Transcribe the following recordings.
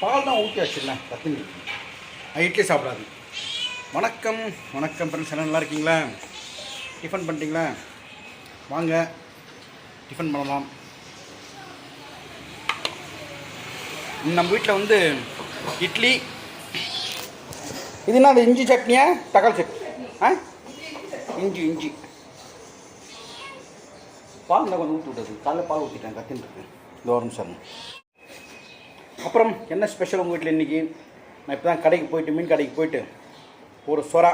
பால் தான் ஊற்றி வச்சிடலாம் கத்துங்க. இட்லி சாப்பிடாது. வணக்கம் வணக்கம் ஃப்ரெண்ட்ஸ், எல்லாம் நல்லா இருக்கீங்களா? டிஃபன் பண்ணிட்டீங்களா? வாங்க டிஃபன் பண்ணலாம். நம்ம வீட்டில் வந்து இட்லி. இது என்ன, அது இஞ்சி சட்னியா தக்காளி சட்னி? இஞ்சி பால் தான் கொஞ்சம் ஊற்றி விட்டது. காலையில் பால் ஊற்றிட்டேன், கத்தின்னு இருக்கு. இந்த ஒரு நிமிஷம். அப்புறம் என்ன ஸ்பெஷல் உங்கள் வீட்டில் இன்றைக்கி? நான் இப்போ தான் கடைக்கு போயிட்டு, மீன் கடைக்கு போயிட்டு ஒரு சொரா,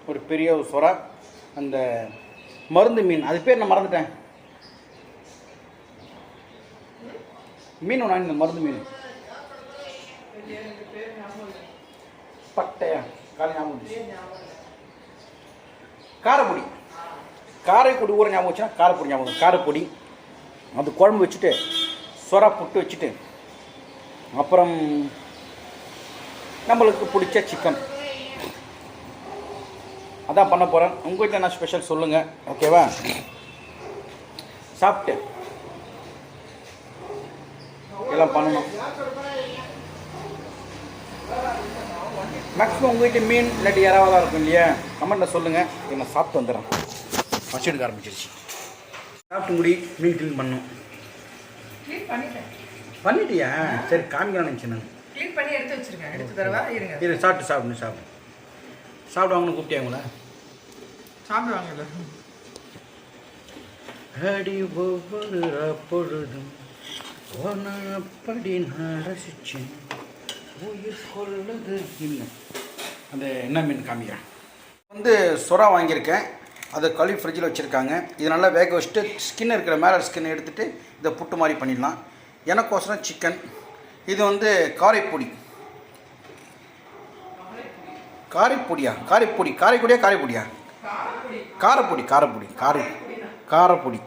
ஒரு பெரிய ஒரு சொரா, அந்த மருந்து மீன், அது பேர் நான் மறந்துட்டேன். மீன் ஒன்று, இந்த மருந்து மீன் பட்டையா காலை ஞாபகம். காரப்பொடி, காரைப்பொடி ஊற ஞாபகம் வச்சுன்னா காரப்பொடி ஞாபகம். காரப்பொடி அது குழம்பு வச்சுட்டு சொரா புட்டு வச்சுட்டு, அப்புறம் நம்மளுக்கு பிடிச்ச சிக்கன் அதான் பண்ண போகிறேன். உங்கள் வீட்டில் என்ன ஸ்பெஷல் சொல்லுங்கள், ஓகேவா? சாப்பிட்டு எல்லாம் பண்ணணும். மேக்ஸிமம் உங்கள் வீட்டு மீன் இல்லாட்டி யாராவது தான் இருக்கும் இல்லையா? கமெண்ட்டில் சொல்லுங்கள். நான் சாப்பிட்டு வந்துடுறேன். பசி எடுக்க ஆரம்பிச்சிருச்சு. சாப்பிட்டு முடி மீன் க்ளீன் பண்ணணும். பண்ணிட்டியா? சரி, காமிக்கலாம் நினச்சேன் நான். க்ளீன் பண்ணி எடுத்து வச்சுருக்கேன். எடுத்து தரவா? இருங்க. இது சாப்பிட்டு சாப்பிடுவாங்கன்னு கூப்பிட்டியாங்களா? சாப்பிடுவாங்கல்ல. அடி ஒவ்வொரு பொழுதும் அப்படி நான் ரசிச்சேன், உயிர் கொள்ளுது இல்லை. அந்த என்ன மீன் காமிக்கிறேன். வந்து சொரா வாங்கியிருக்கேன். அதை கழுவி ஃப்ரிட்ஜில் வச்சுருக்காங்க. இது நல்லா வேக வச்சுட்டு ஸ்கின் இருக்கிற மேலே ஸ்கின் எடுத்துகிட்டு இதை புட்டு மாதிரி பண்ணிடலாம். எனக்கோசரம் சிக்கன். இது வந்து காரைப்பொடி. காரைப்பொடியா? காரைப்பொடியா? காரப்பொடி.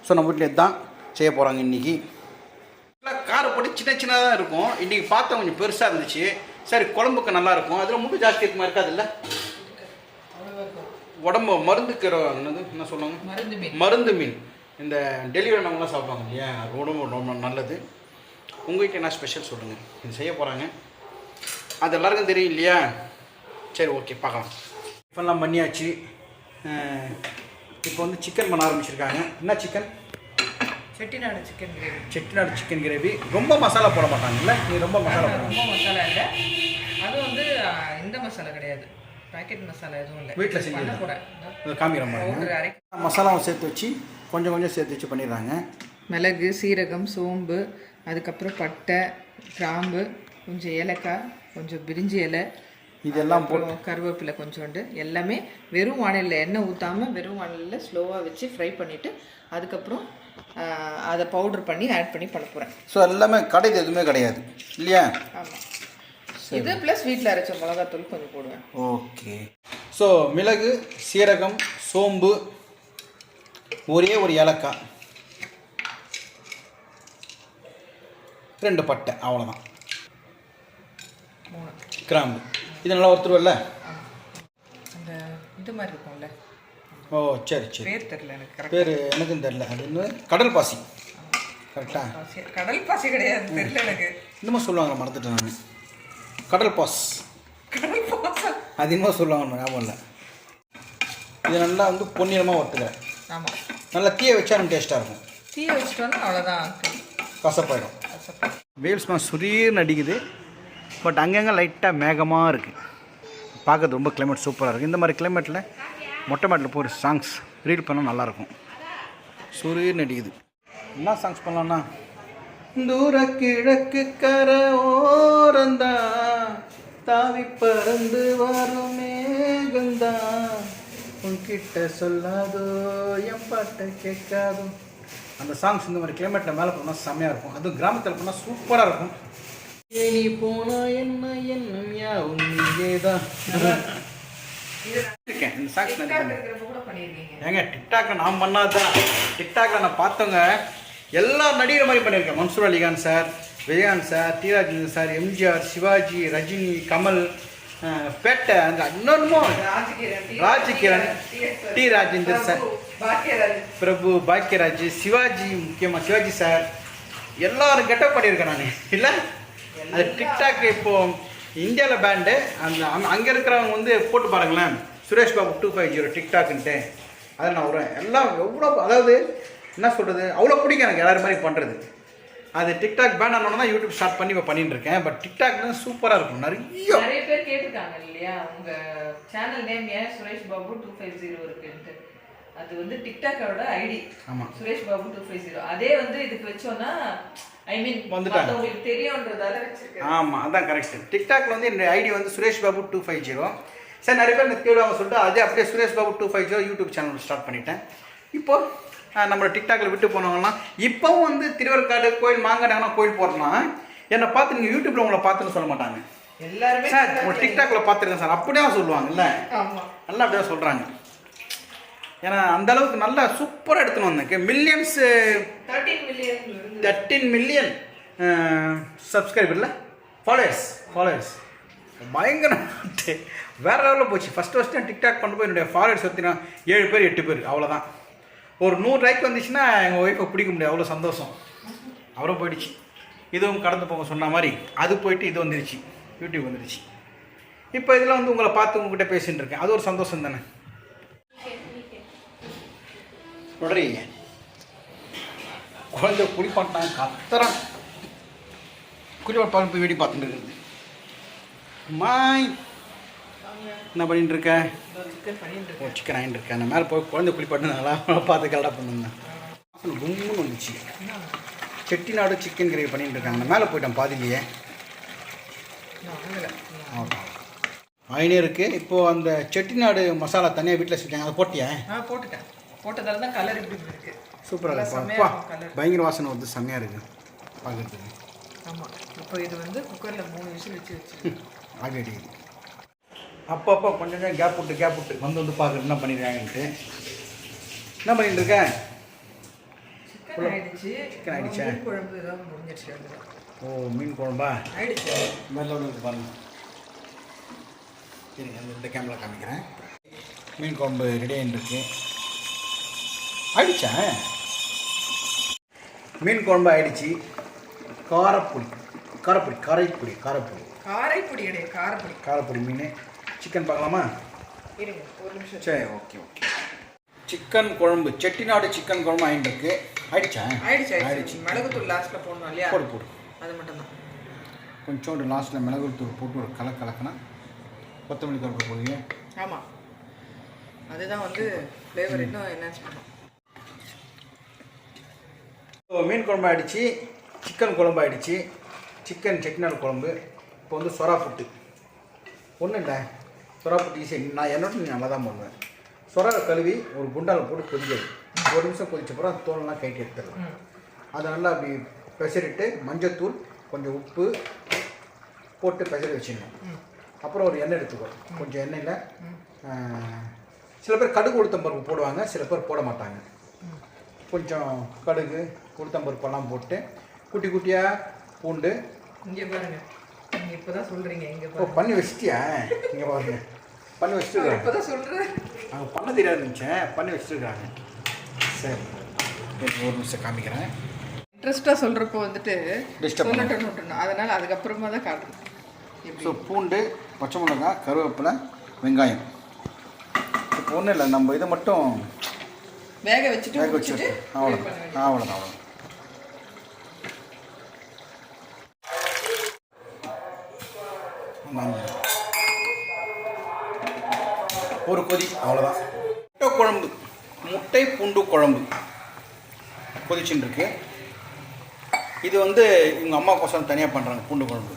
ஸோ நம்ம வீட்டில் இதுதான் செய்ய போகிறாங்க இன்றைக்கி. காரப்பொடி சின்னதாக தான் இருக்கும். இன்றைக்கி பார்த்தா கொஞ்சம் பெருசாக இருந்துச்சு. சரி, குழம்புக்கு நல்லாயிருக்கும். அதில் முட்டு ஜாஸ்தி இருக்குமா? இருக்காதுல்ல? உடம்பு மருந்துக்கு என்ன சொல்லுவாங்க? மருந்து மீன். இந்த டெலிவரி நம்மளாம் சாப்பிடுவாங்க இல்லையா? அது உடம்பு ரொம்ப நல்லது. உங்கள் வீட்டில் என்ன ஸ்பெஷல் சொல்லுங்கள். இது செய்ய போகிறாங்க, அது எல்லாருக்கும் தெரியும் இல்லையா? சரி, ஓகே, பார்க்கலாம். டிஃபன்லாம் பண்ணியாச்சு. இப்போ வந்து சிக்கன் பண்ண ஆரம்பிச்சிருக்காங்க. என்ன சிக்கன்? Chettinad chicken gravy. ரொம்ப மசாலா போட மாட்டாங்கல்ல? நீ ரொம்ப மசாலா இல்லை. அது வந்து இந்த மசாலா கிடையாது, பேக்கெட் மசாலா எதுவும் இல்லை. வீட்டில் செஞ்சு காமிக்கிற மாதிரி மசாலாவை சேர்த்து வச்சு கொஞ்சம் சேர்த்து வச்சு பண்ணிடுறாங்க. மிளகு, சீரகம், சோம்பு, அதுக்கப்புறம் பட்டை, கிராம்பு, கொஞ்சம் ஏலக்காய், கொஞ்சம் பிரிஞ்சி இலை, இதெல்லாம் போட்டு கருவேப்பிலை கொஞ்சோண்டு, எல்லாமே வெறும் வானலில் எண்ணெய் ஊற்றாமல் வெறும் வானலில் ஸ்லோவாக வச்சு ஃப்ரை பண்ணிவிட்டு அதுக்கப்புறம் அதை பவுடர் பண்ணி ஆட் பண்ணி பண்ண போகிறேன். ஸோ எல்லாமே கடைது எதுவுமே கிடையாது இல்லையா? ஆமாம். இது ப்ளஸ் வீட்டில் அரைச்ச மிளகாத்தூள் கொஞ்சம் போடுவேன். ஓகே. ஸோ மிளகு, சீரகம், சோம்பு, ஒரே ஒரு ஏலக்காய், 2 பட்டை, அவ்வளோதான். 3 கிராம்பு. இது நல்லா ஒருத்தருவல்ல? அந்த இது மாதிரி இருக்கும்ல. ஓ, சரி. பேர் தெரியல எனக்கு. பேர் எனக்கும் தெரியல. அது இன்னும் கடல் பாசி. கரெக்டா? கடல் பாசி கிடையாது, தெரியல எனக்கு. இன்னமும் சொல்லுவாங்க, மறந்துட்டேன் நான். கடல் பாஸ் அதிகமாக சொல்லுவாங்க, ஞாபகம் இல்லை. இது நல்லா வந்து பொன்னிறமாக ஒட்டுக்கிறேன். ஆமாம். நல்லா தீயை வச்சாலும் டேஸ்ட்டாக இருக்கும். தீயை வச்சுட்டோன்னா அவ்வளோதான், கசப்பாயிடும். வெயில்ஸ்மா சுரீர்னு அடிக்குது. பட் அங்கங்கே லைட்டாக மேகமாக இருக்குது. பார்க்கறது ரொம்ப கிளைமேட் சூப்பராக இருக்குது. இந்த மாதிரி கிளைமேட்டில் மொட்டை மாட்டில் போகிற சாங்ஸ் ரீட் பண்ணால் நல்லாயிருக்கும். சுரீர்னு அடிக்குது. என்ன சாங்ஸ் பண்ணலான்னா, தூர கிழக்கு கரை ஓரந்தா தாவி பறந்து வரும் மேகந்தா உன்கிட்ட சொல்லாதோ என் பாட்டை கேட்காதோ. அந்த சாங்ஸ் இந்த மாதிரி கிளைமேட்டில் மேலே போனால் செம்மையாக இருக்கும். அதுவும் கிராமத்தில் போனால் சூப்பராக இருக்கும். நீ போனா என்ன என்னும் யாவும் நீங்கேதான் இருக்கேன். இந்த சாங்ஸ் ஏங்க டிக்டாக்ல நான் பண்ணாதான். டிக்டாக்ல நான் பார்த்தவங்க எல்லா நடிகர் மாதிரி பண்ணியிருக்கேன். Mansoor Ali Khan sir, Vijayakanth sir, T Rajendran sir, MGR, Sivaji, Rajini, Kamal, Petta, அந்த இன்னொன்னுமோ ராஜகிரண், டி ராஜேந்தர் சார், பிரபு, பாக்கியராஜ், சிவாஜி, முக்கியமாக சிவாஜி சார், எல்லாரும் கெட்டப் பண்ணியிருக்கேன் நான். இல்லை அது டிக்டாக் இப்போது இந்தியாவில் பேண்டு. அந்த அங்கே இருக்கிறவங்க வந்து போட்டு பாருங்களேன், சுரேஷ் பாபு 250 டிக்டாக்குன்ட்டு. அதில் நான் வருவேன். எல்லாம் எவ்வளோ, அதாவது என்ன சொல்கிறது, அவ்வளோ பிடிக்கும் எனக்கு எல்லாரும் மாதிரி பண்ணுறது. அது டிக்டாக் பேன் ஆனோன்னா தான் யூடியூப் ஸ்டார்ட் பண்ணி இப்போ பண்ணிட்டு இருக்கேன். பட் டிக்டாக் தான் சூப்பராக இருக்கும். நிறைய பேர் கேட்டிருக்காங்க இல்லையா, உங்கள் சேனல் நேம் ஏன் சுரேஷ் பாபு 250 இருக்குன்ட்டு. அது வந்து டிக்டாக்கோட ஐடி. ஆமாம், சுரேஷ் பாபு 250. அதே வந்து இதுக்கு வச்சோன்னா ஐ மீன் வந்துட்டாங்க, உங்களுக்கு தெரியும்ன்றதால வச்சிருக்கேன். ஆமாம், அதான் கரெக்ட். டிக்டாக்ல வந்து என்னுடைய ஐடி வந்து சுரேஷ் பாபு 250. சரி, நிறைய பேர் எனக்கு தேடுவாங்க சொல்லிட்டு அதே அப்படியே Suresh Babu 250 YouTube channel start பண்ணிட்டேன். இப்போது நம்ம டிக்டாக்ல விட்டு போனவங்கலாம் இப்போவும் வந்து திருவற்காடு கோயில் மாங்கடாங்கன்னா கோயில் போகிறோம்னா என்னை பார்த்து நீங்கள் யூடியூப்ல உங்களை பார்த்துன்னு சொல்ல மாட்டாங்க. எல்லாருமே சார் உங்களை டிக்டாக்ல பார்த்துருக்கேன் சார் அப்படியே சொல்லுவாங்கல்ல. நல்லா அப்படியே சொல்கிறாங்க. ஏன்னா அந்த அளவுக்கு நல்லா சூப்பராக எடுத்துன்னு வந்தேன். மில்லியன்ஸ் 13 மில்லியன் சப்ஸ்கிரைபர்ல ஃபாலோவர்ஸ் பயங்கர வேற லெவலில் போச்சு. ஃபஸ்ட்டு டிக்டாக் பண்ண போய் என்னுடைய ஃபாலோவர்ஸ் பார்த்தீங்கன்னா 7 பேர் 8 பேர் அவ்வளோதான். ஒரு 100 லைக் வந்துச்சுன்னா எங்கள் ஒய்ஃபை பிடிக்க முடியாது, அவ்வளோ சந்தோஷம். அவரும் போயிடுச்சு. இதுவும் கடந்து போங்க சொன்ன மாதிரி அது போயிட்டு இது வந்துருச்சு, யூடியூப் வந்துருச்சு. இப்போ இதில் வந்து உங்களை பார்த்து உங்ககிட்ட பேசிகிட்டு இருக்கேன். அது ஒரு சந்தோஷம் தானே. தொடறீங்க குழந்தை குளிப்பாட்டாங்க, கத்துறான். குளிப்பாட்டு போய் வெடி பார்த்துட்டு இருக்குது. மாய் என்ன பண்ணிட்டு இருக்க? சிக்கன் ஆகிட்டு இருக்கேன். அந்த மேலே போய் குழந்தை குளிப்பாட்டு நல்லா பார்த்து கரெக்டாக பண்ணுங்க. கும்முன்னு வந்துச்சு. செட்டிநாடு சிக்கன் கிரேவி பண்ணிட்டு இருக்காங்க. அந்த மேலே போயிட்டேன் பாதிலேயே. ஆயினே இருக்குது. இப்போது அந்த செட்டிநாடு மசாலா தனியாக வீட்டில் செஞ்சாங்க, அதை போட்டியா? போட்டுட்டேன். போட்டதால தான் கலர் இப்படி இருக்குது. சூப்பராக இருக்குப்பா. பயங்கர வாசனை வந்து செம்மையாக இருக்குது பார்க்குறதுக்கு. ஆமாம், இப்போ இது வந்து குக்கரில் 3 விசில் வச்சு ஆகி அடிக்குது. அப்பப்போ கொஞ்சம் கேப் விட்டு வந்து பார்க்குறது என்ன பண்ணிடுறாங்கன்ட்டு. என்ன பண்ணிட்டு இருக்கேன்? சிக்கன் ஆகிடுச்சா? குழம்பு ஏதாவது முடிஞ்சிடுச்சு. ஓ, மீன் குழம்பா ஆயிடுச்சு. மேலே ஒன்று பாருங்கள். சரிங்க, இந்த கேமரா காமிக்கிறேன். மீன் குழம்பு ரெடி ஆகிட்டுருக்கு. ஆயிடுச்சா? மீன் குழம்பு ஆயிடுச்சு. காரைப்பொடி மீன். சிக்கன் பார்க்கலாமா? ஒரு நிமிஷம். சரி, ஓகே. சிக்கன் குழம்பு, செட்டிநாடு சிக்கன் குழம்பு ஆயிட்டுருக்கு. ஆயிடுச்சு. மிளகுத்தூள் லாஸ்ட்டில் போடணும் இல்லையா? போடு. அது மட்டும்தான். கொஞ்சோண்டு லாஸ்ட்டில் மிளகுத்தூள் போட்டு ஒரு கலக்கினா கொத்தமல்லி கருப்பு போடுவீங்க. ஆமாம், அதுதான் வந்து ஃப்ளேவர் இன்னும் என்ஹான்ஸ் பண்ணும். மீன் குழம்பு ஆகிடுச்சு, சிக்கன் குழம்பு ஆகிடுச்சு. சிக்கன் செட்டிநாடு குழம்பு. இப்போ வந்து சொரா புட்டு. ஒன்றும் இல்லை, சொரா புட்டு ஈஸியாக. நான் என்னோட நல்லா தான் பண்ணுவேன். சொராவை கழுவி ஒரு குண்டாவில் போட்டு கொதிக்கிறது. 1 நிமிஷம் கொதிச்சப்பறம் அந்த தோலெல்லாம் கைட்டு எடுத்துடலாம். அதை நல்லா அப்படி பெசரிட்டு மஞ்சத்தூள் கொஞ்சம் உப்பு போட்டு பெசரி வச்சிடணும். அப்புறம் ஒரு எண்ணெய் எடுத்துக்கோ. கொஞ்சம் எண்ணெயில் சில பேர் கடுகு உளுத்தம்பருப்பு போடுவாங்க, சில பேர் போட மாட்டாங்க. கொஞ்சம் கடுகு உளுத்தம்பருப்பெல்லாம் போட்டு குட்டி குட்டியாக பூண்டு. இங்கே பாருங்க, நீங்கள் இப்போ தான் சொல்கிறீங்க. இங்கே பண்ணி வச்சிட்டியா? இங்கே பாருங்க, பண்ணி வச்சுட்டு இப்போ தான் சொல்கிறேன். அவங்க பண்ண தெரியாது இருந்துச்சேன், பண்ணி வச்சுருக்காங்க. சரி, ஒரு நிமிஷம் காமிக்கிறேன். இன்ட்ரெஸ்ட்டாக சொல்கிறப்போ வந்துட்டு டிஸ்டர்ப் சொல்லட்டுன்னு, அதனால் அதுக்கப்புறமா தான் காட்டுறேன். ஸோ பூண்டு, பச்சை மிளகாய், கருவேப்பிலை, வெங்காயம். இப்போ ஒன்றும் இல்லை, நம்ம இதை மட்டும் வேக வச்சுட்டு அவ்வளோதான். ஒரு கொதி, அவ்வளோதான். முட்டை பூண்டு குழம்பு கொதிச்சுன்னு இருக்கு. இது வந்து இவங்க அம்மா கோசம் தனியாக பண்ணுறாங்க பூண்டு குழம்பு.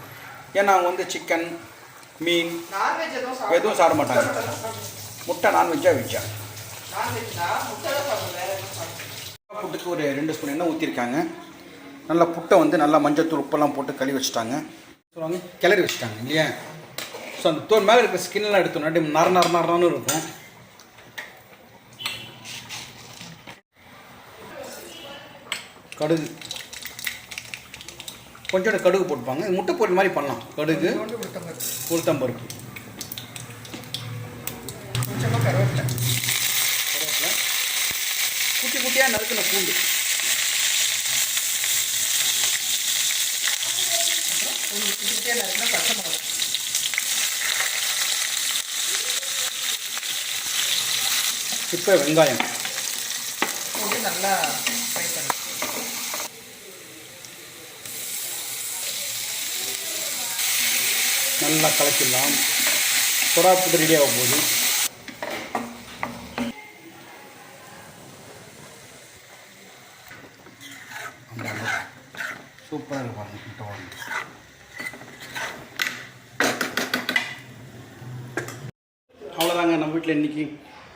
ஏன்னா அவங்க வந்து சிக்கன் மீன் எதுவும் சாப்பிட மாட்டாங்க. முட்டை நான்வெஜ்ஜாக வெஜ்ஜா? புட்டுக்கு ஒரு 2 ஸ்பூன் எண்ணெய் ஊற்றிருக்காங்க. நல்லா புட்டை வந்து நல்லா மஞ்சத்தூள் உப்பெல்லாம் போட்டு கழுவி வச்சுட்டாங்க. சொல்லுவாங்க கிளறி வச்சுட்டாங்க இல்லையா? ஸோ அந்த தோல் மேலே இருக்கிற ஸ்கின்லாம் எடுத்தோம், நரன்னு இருக்கும். கடுகு கொஞ்சோண்டு கடுகு போட்டுப்பாங்க. முட்டை பொருள் மாதிரி பண்ணலாம். கடுகு, உளுத்தம்பருப்பு, கொஞ்சமாக கருவேப்பிலை, குட்டி குட்டியாக நறுக்கின பூண்டு, குட்டியாக நறுக்குனா பச்சை மிளகா. இப்போ வெங்காயம் போட்டு நல்லா ஃப்ரை பண்ணி நல்லா கலக்கிடலாம். சுறா புட்டு ரெடி ஆக போகுது. சூப்பராக இருக்கு பாருங்க முட்டை குழம்பு. அவ்வளோதாங்க நம்ம வீட்டில் இன்றைக்கி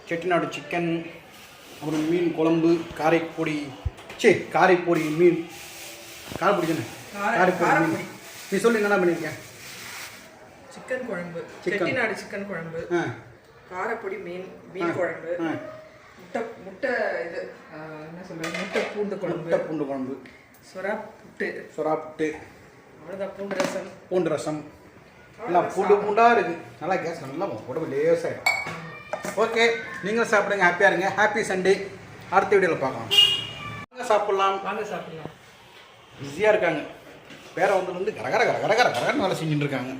செட்டிநாடு சிக்கன், அப்புறம் மீன் குழம்பு, காரைப்பொடி மீன், காரைப்பொடி தானே, காரைப்பொடி மீன். நீ சொல்லி என்னென்ன பண்ணியிருக்கேன்? சிக்கன் குழம்பு, செட்டிநாடு சிக்கன் குழம்பு, காரப்பொடி மீன் குழம்பு, முட்டை இது என்ன சொல்கிறது, முட்டை பூண்டு குழம்பு, சுறா புட்டு, அவ்வளோதான். பூண்டு ரசம் எல்லாம் பூண்டாக இருக்குது. நல்லா கேஸ் நல்லா உடம்பு லேசாகிடும். ஓகே, நீங்களும் சாப்பிடுங்க, ஹாப்பியாக இருங்க. Happy Sunday. அடுத்த வீடியோவில் பார்க்கலாம். வாங்க சாப்பிட்லாம். பிஸியாக இருக்காங்க. பேரை வந்து கரகரன்னு வேலை செஞ்சுட்டு இருக்காங்க.